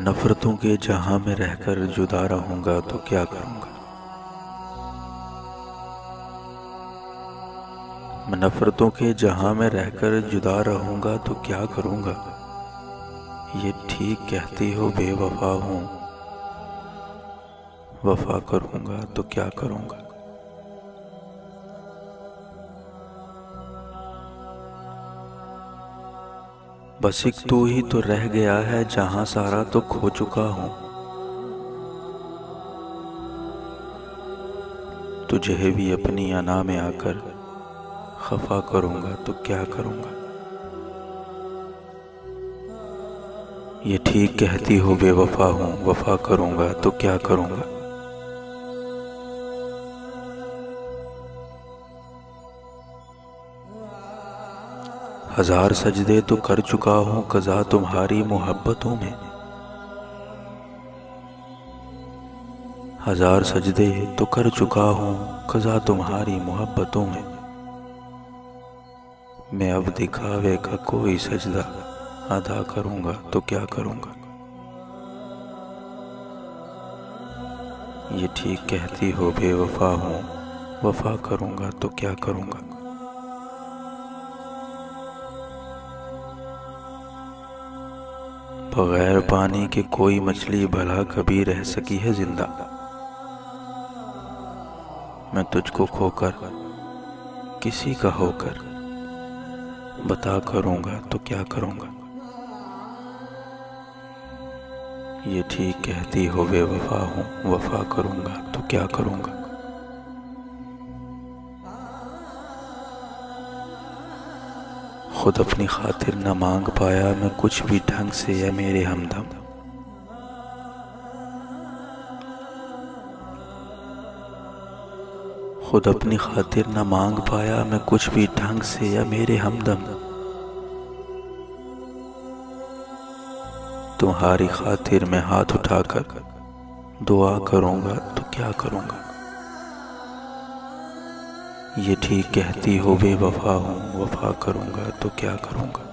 नफरतों के जहां में रहकर जुदा रहूंगा तो क्या करूंगा। मैं नफरतों के जहां में रहकर जुदा रहूंगा तो क्या करूंगा। ये ठीक कहती हो बेवफा हूं, वफा करूंगा तो क्या करूंगा। बस एक तू ही तो रह गया है जहां सारा तो खो चुका हूं। तुझे भी अपनी अना में आकर खफा करूंगा तो क्या करूंगा। ये ठीक कहती हो बेवफा हूं, वफा करूंगा तो क्या करूंगा। हजार सजदे तो कर चुका हूं कज़ा तुम्हारी मोहब्बतों में। हजार सजदे तो कर चुका हूं कज़ा तुम्हारी मोहब्बतों में। मैं अब दिखावे का कोई सजदा अदा करूंगा तो क्या करूंगा। ये ठीक कहती हो बेवफा हूं, वफा करूंगा तो क्या करूंगा। बगैर पानी के कोई मछली भला कभी रह सकी है जिंदा। मैं तुझको खोकर किसी का होकर बता करूंगा तो क्या करूंगा। ये ठीक कहती हो बेवफा हूं, वफा करूंगा तो क्या करूंगा। खुद अपनी खातिर न मांग पाया मैं कुछ भी ढंग से या मेरे हमदम। खुद अपनी खातिर न मांग पाया मैं कुछ भी ढंग से या मेरे हमदम। तुम्हारी खातिर मैं हाथ उठाकर दुआ करूंगा तो क्या करूंगा। ये ठीक कहती हो बेवफा हूं, वफा करूंगा तो क्या करूंगा।